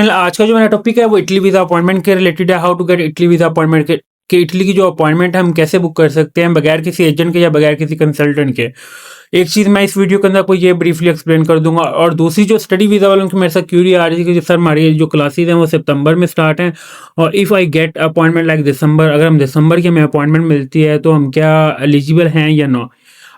आज का जो मेरा टॉपिक है वो इटली वीज़ा अपॉइंटमेंट के रिलेटेड है। How to get Italy visa appointment के इटली की जो अपॉइंटमेंट है हम कैसे बुक कर सकते हैं बगैर किसी एजेंट के या बगैर किसी कंसल्टेंट के। एक चीज़ मैं इस वीडियो के अंदर आपको ये ब्रीफली एक्सप्लेन कर दूंगा। और दूसरी जो स्टडी वीज़ा वालों की मेरे साथ क्यूरी आ रही थी कि सर हमारी जो क्लासेज हैं वो सितंबर में स्टार्ट हैं और if I get appointment like December, अगर हम दिसंबर की हमें अपॉइंटमेंट मिलती है तो हम क्या एलिजिबल हैं या नो,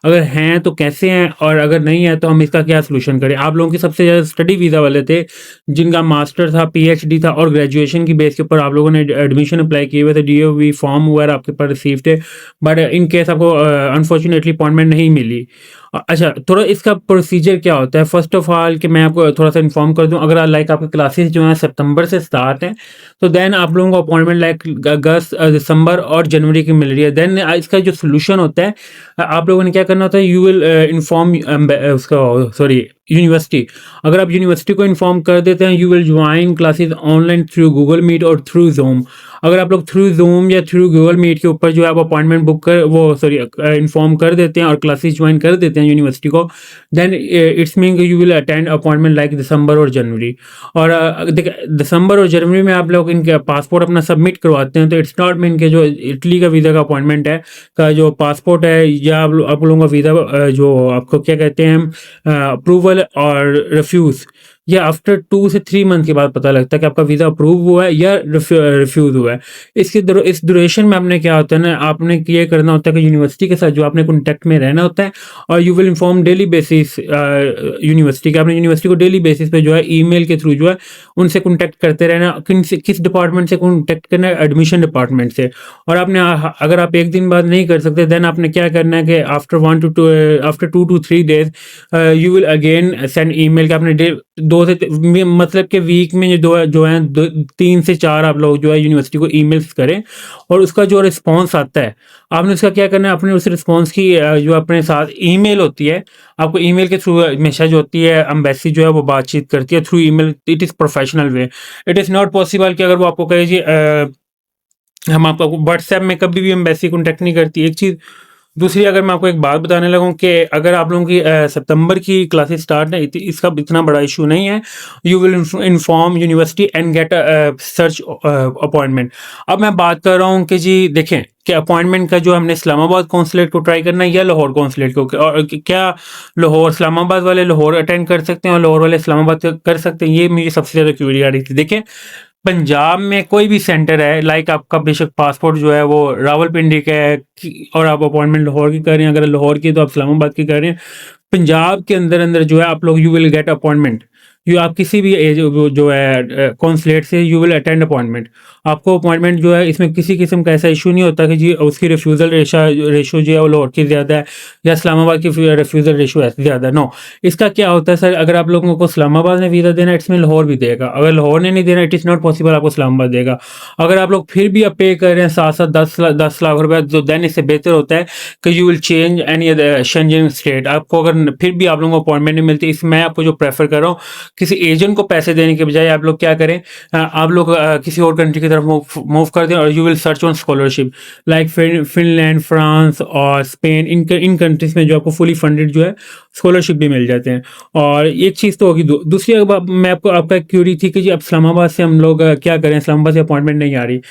अगर हैं तो कैसे हैं और अगर नहीं है तो हम इसका क्या सोल्यूशन करें। आप लोगों की सबसे ज़्यादा स्टडी वीज़ा वाले थे जिनका मास्टर था, पीएचडी था और ग्रेजुएशन की बेस के ऊपर आप लोगों ने एडमिशन अप्लाई किए हुए थे, डीओवी फॉर्म वगैरह आपके पास रिसीव थे, बट इन केस आपको अनफॉर्चुनेटली अपॉइंटमेंट नहीं मिली। अच्छा, थोड़ा इसका प्रोसीजर क्या होता है। फर्स्ट ऑफ ऑल कि मैं आपको थोड़ा सा इन्फॉर्म कर दूं, अगर लाइक आपकी क्लासेस जो हैं सितंबर से स्टार्ट हैं तो देन आप लोगों को अपॉइंटमेंट लाइक अगस्त, दिसंबर और जनवरी की मिल रही है। देन इसका जो सोल्यूशन होता है, आप लोगों ने क्या करना होता है, यू विल इन्फॉर्म उसका सॉरी यूनिवर्सिटी। अगर आप यूनिवर्सिटी को इन्फॉर्म कर देते हैं, you will join classes online through Google Meet और थ्रू जूम। अगर आप लोग थ्रू जूम या थ्रू गूगल मीट के ऊपर जो है आप अपॉइंटमेंट बुक कर वो सॉरी इन्फॉर्म कर देते हैं और क्लासेस ज्वाइन कर देते हैं यूनिवर्सिटी को, then it's mean you will attend appointment like December और जनवरी। और देखिए दिसंबर और जनवरी में आप लोग इनके पासपोर्ट अपना सबमिट करवाते हैं तो इट्स नॉट मीन के जो इटली का वीज़ा का अपॉइंटमेंट है का जो पासपोर्ट है या आप लोगों का वीज़ा जो आपको क्या कहते हैं अप्रूवल और रिफ्यूज़, या आफ्टर 2 से 3 मंथ के बाद पता लगता है कि आपका वीज़ा अप्रूव हुआ है या रिफ्यूज़ हुआ है। इस ड्यूरेशन में आपने क्या होता है ना, आपने ये करना होता है कि यूनिवर्सिटी के साथ जो आपने कॉन्टैक्ट में रहना होता है और you will inform daily basis university के, आपने यूनिवर्सिटी को डेली बेसिस पे जो है ईमेल के थ्रू जो है उनसे कॉन्टैक्ट करते रहना। किस डिपार्टमेंट से कॉन्टैक्ट करना है, एडमिशन डिपार्टमेंट से। और आपने अगर आप एक दिन बाद नहीं कर सकते देन आपने क्या करना है कि after 2 to 3 days you will again send email कि आपने मतलब के वीक में जो है 3 से 4 आप लोग जो है यूनिवर्सिटी को ईमेल्स करें और उसका जो रिस्पांस आता है आपने उसका क्या करना है, अपने उस रिस्पांस की जो अपने साथ ईमेल होती है, आपको ईमेल के थ्रू हमेशा जो होती है एम्बेसी जो है वो बातचीत करती है through email. It is professional way. It is not possible कि अगर वो आपको कहे जी हम आपको व्हाट्सएप में कभी भी एम्बेसी कॉन्टैक्ट नहीं करती, एक चीज़। दूसरी, अगर मैं आपको एक बात बताने लगूँ कि अगर आप लोगों की सितंबर की क्लासेस स्टार्ट है, इसका इतना बड़ा इशू नहीं है। You will inform university and get search appointment. अब मैं बात कर रहा हूँ कि जी देखें कि अपॉइंटमेंट का जो हमने इस्लामाबाद कौंसलेट को ट्राई करना है या लाहौर कौंसलेट को, और क्या लाहौर इस्लामाबाद वाले लाहौर अटेंड कर सकते हैं और लाहौर वाले इस्लामाबाद कर सकते हैं, ये मुझे सबसे ज़्यादा क्यूरी आ रही थी। देखें पंजाब में कोई भी सेंटर है, लाइक आपका बेशक पासपोर्ट जो है वो रावलपिंडी का है और आप अपॉइंटमेंट लाहौर की कर रहे हैं, अगर लाहौर की तो आप इस्लामाबाद की कर रहे हैं, पंजाब के अंदर अंदर जो है आप लोग you will get appointment. You आप किसी भी एज जो है कॉन्सुलेट से यू विल अटेंड अपॉइंटमेंट। आपको अपॉइंटमेंट जो है इसमें किसी किस्म का ऐसा इशू नहीं होता कि जी उसकी रिफ्यूज़ल रेशो जो है वो लाहौर की ज़्यादा है या इस्लामाबाद की रिफ्यूज़ल रेशो ऐसे ज़्यादा। नो, इसका क्या होता है सर, अगर आप लोगों को इस्लामाबाद में वीज़ा देना इसमें लाहौर भी देगा, अगर लाहौर ने नहीं देना इट इज़ नॉट पॉसिबल आपको इस्लामाबाद देगा। अगर आप लोग फिर भी आप पे कर रहे हैं 7 10 लाख रुपये, तो देन इससे बेहतर होता है कि you will change any other Schengen state. आपको अगर फिर भी आप लोगों को अपॉइंटमेंट नहीं मिलती, इसमें मैं आपको जो प्रेफर कर रहा हूँ, किसी एजेंट को पैसे देने के बजाय आप लोग क्या करें, आप लोग किसी और कंट्री की तरफ मूव कर दें और you will search on scholarship like Finland, France और स्पेन। इन कंट्रीज में जो आपको फुली फंडेड जो है स्कॉलरशिप भी मिल जाते हैं। और एक चीज़ तो होगी। दूसरी मैं आपको आपका क्यूरी थी कि जी अब इस्लामाबाद से हम लोग क्या करें, इस्लामाबाद से अपॉइंटमेंट नहीं आ रही।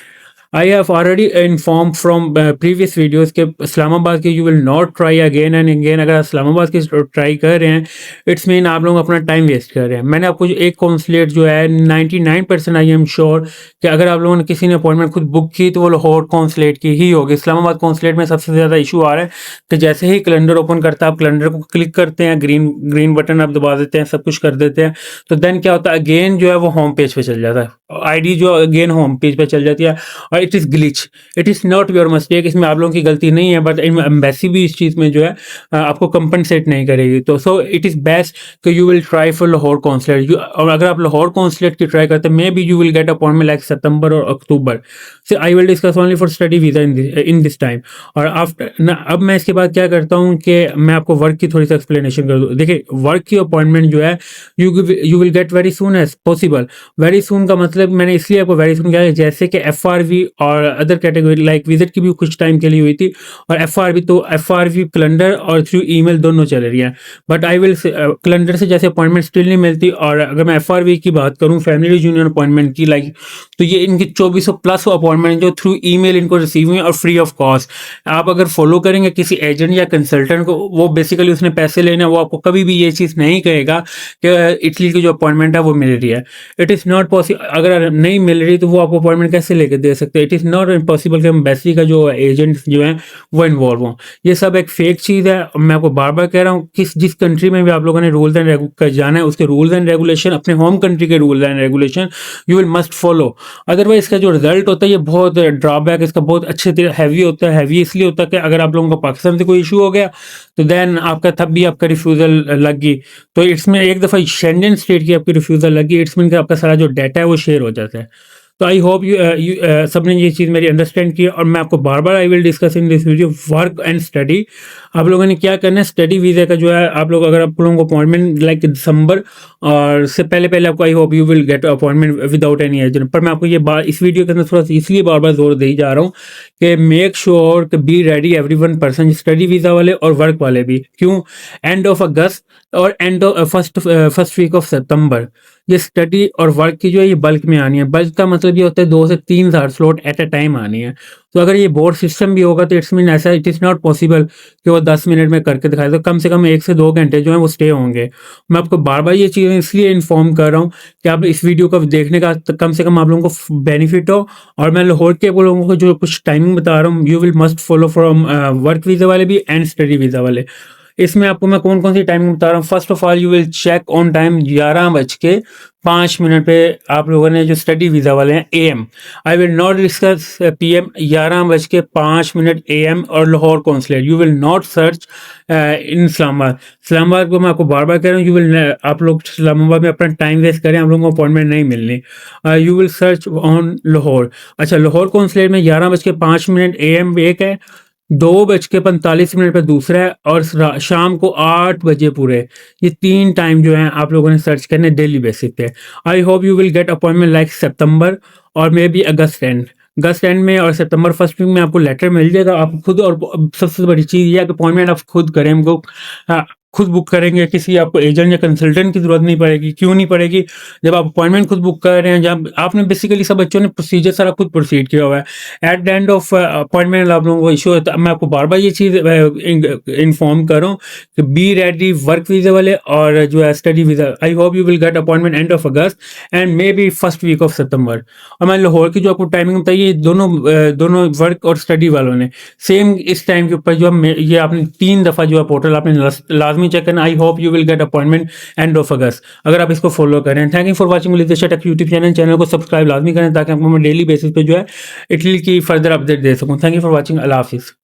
I have already informed from previous videos कि इस्लामाबाद के you will not try again and again। अगर इस्लामाबाद की ट्राई कर रहे हैं इट्स मीन आप लोग अपना टाइम वेस्ट कर रहे हैं। मैंने आपको जो एक कॉन्सुलेट जो है 99% आई एम श्योर कि अगर आप लोगों ने किसी ने अपॉइंटमेंट खुद बुक की तो वो लाहौर कॉन्सुलेट की ही होगी। इस्लामाबाद कॉन्सुलेट में सबसे ज़्यादा इशू आ रहा है कि जैसे ही कैलेंडर ओपन करता है आप कैलेंडर को क्लिक करते हैं, ग्रीन बटन आप दबा देते हैं, सब कुछ कर देते हैं, तो देन क्या होता है अगेन जो है वो होम पेज पे चल जाता है, आईडी जो अगेन होम पेज पे चल जाती है और it is glitch. It is not your mistake, इसमें आप लोगों की गलती नहीं है, बट एम्बेसी भी इस चीज़ में जो है आपको कंपनसेट नहीं करेगी। तो सो इट इज़ बेस्ट कि you will try for Lahore consulate. और अगर आप लाहौर कॉन्सुलेट की ट्राई करते हैं maybe you will get appointment like September और अक्टूबर से। I will discuss only for study visa in this time. और अब मैं इसके बाद क्या करता हूँ कि मैं आपको वर्क की थोड़ी सी एक्सप्लेनेशन कर दूँ। देखिए वर्क की अपॉइंटमेंट जो है you will get very soon as possible. Very soon का मतलब मैंने इसलिए आपको वेरी सून किया है जैसे कि FRV और अदर कैटेगरी लाइक विजिट की भी कुछ टाइम के लिए हुई थी, और FRV तो FRV कैलेंडर और थ्रू ईमेल दोनों चल रही है। बट आई विल कैलेंडर से जैसे अपॉइंटमेंट स्टिल नहीं मिलती, और अगर मैं FRV की बात करूँ फैमिली यूनियन अपॉइंटमेंट की लाइक, तो ये इनकी 2400 प्लस अपॉइंटमेंट जो थ्रू ईमेल इनको रिसीव हुई और फ्री ऑफ कॉस्ट। आप अगर फॉलो करेंगे किसी एजेंट या कंसल्टेंट को, वो बेसिकली उसने पैसे लेने, वो आपको कभी भी ये चीज़ नहीं कहेगा कि इटली की जो अपॉइंटमेंट है वो मिल रही है। इट इज़ नॉट पॉसिबल, अगर नहीं मिल रही तो वो आपको अपॉइंटमेंट कैसे लेकर दे सकते हैं। इट इज़ नॉट इम्पॉसिबल कि एम्बेसी का जो एजेंट जो है वो इन्वॉल्व हों। ये सब एक फेक चीज़ है। मैं आपको बार बार कह रहा हूँ, जिस कंट्री में भी आप लोगों ने रूल्स एंड जाना है, उसके रूल्स एंड रेगुलेशन, अपने होम कंट्री के rules and regulation you will must follow. Otherwise इसका जो रिजल्ट होता है ये बहुत ड्रॉबैक, इसका बहुत अच्छे तरह हैवी होता है। हैवी इसलिए होता है कि अगर आप लोगों को पाकिस्तान से कोई इशू हो गया तो देन आपका तब भी आपका रिफ्यूज़ल लग गई, तो इसमें एक दफ़ा शेंजन स्टेट की आपकी रिफ्यूज़ल लगी, इट्स मीन कि आपका सारा जो डाटा है वो शेयर हो जाता है। तो आई होप यू सब ने ये चीज़ मेरी अंडरस्टैंड की, और मैं आपको बार बार I will discuss in this video work and study. आप लोगों ने क्या करना है, स्टडी वीज़ा का जो है आप लोग, अगर आप लोगों को अपॉइंटमेंट लाइक दिसंबर और से पहले आपको, आई hope you will get appointment without any agent. पर मैं आपको ये बात इस वीडियो के अंदर थोड़ा सा इसलिए बार बार जोर दे ही जा रहा हूँ कि मेक श्योर कि be ready everyone person, study visa वाले और वर्क वाले भी। क्यों? एंड ऑफ अगस्त और end of first week of September ये स्टडी और वर्क की जो है ये बल्क में आनी है। बल्क का मतलब ये होता है 2 से 3 हज़ार स्लॉट एट अ टाइम आनी है। तो अगर ये बोर्ड सिस्टम भी होगा तो इट्स मीन ऐसा, इट इज़ नॉट पॉसिबल कि वो 10 मिनट में करके दिखाए, तो कम से कम 1 से 2 घंटे जो है वो स्टे होंगे। मैं आपको बार बार ये चीज़ें इसलिए इन्फॉर्म कर रहा हूँ कि आप इस वीडियो को देखने का कम से कम आप लोगों को बेनिफिट हो। और मैं लाहौर के वो लोगों को जो कुछ टाइमिंग बता रहा हूँ, you will must follow from work visa वाले भी एंड स्टडी वीज़ा वाले। इसमें आपको मैं कौन कौन सी टाइमिंग बता रहा हूँ। First of all you will check on time 11:05 पे आप लोगों ने जो स्टडी वीज़ा वाले हैं AM। I will not discuss PM। 11:05 AM और Lahore consulate. You will not search in Islamabad. Islamabad को मैं आपको बार बार कह रहा हूँ, यू विल, आप लोग इस्लामाबाद में अपना टाइम वेस्ट करें, आप लोगों को अपॉइंटमेंट नहीं मिलनी। You will search on Lahore. अच्छा, लाहौर कौंसलेट में 11:05 AM एक है, 2:45 पे दूसरा है, और शाम को 8 बजे पूरे। ये 3 टाइम जो है आप लोगों ने सर्च करने डेली बेसिस पे। I hope you will get appointment like September और मे बी अगस्त एंड में, और सितंबर फर्स्ट वीक में आपको लेटर मिल जाएगा। आप खुद, और सबसे बड़ी चीज़ ये है कि अपॉइंटमेंट आप खुद करें, हमको खुद बुक करेंगे, किसी आपको एजेंट या कंसल्टेंट की जरूरत नहीं पड़ेगी। क्यों नहीं पड़ेगी? जब आप अपॉइंटमेंट खुद बुक कर रहे हैं, जब आपने बेसिकली सब बच्चों ने प्रोसीजर सारा खुद प्रोसीड किया हुआ है। At the end of appointment आप लोगों को इशू होता है। मैं आपको बार बार ये चीज़ इन्फॉर्म कर रहा हूँ कि बी रेडी वर्क वीज़ा वाले और जो है study visa. I hope you will get appointment end of August and maybe first week of September. और मैं लाहौर की जो आपको टाइमिंग बताइए, दोनों वर्क और स्टडी वालों ने सेम इस टाइम के ऊपर जो ये आपने 3 दफ़ा जो है पोर्टल आपने लाजमी चेक करना। I hope you will get appointment end of August, अगर आप इसको फॉलो करें। थैंक यू फॉर वॉचिंग लितिशा टेक यूट्यूब चैनल को सब्सक्राइब लाजमी करें ताकि आपको मैं डेली बेसिस पे जो है इटली की फर्दर अपडेट दे सकूँ। Thank you for watching. अल्लाह हाफिज़।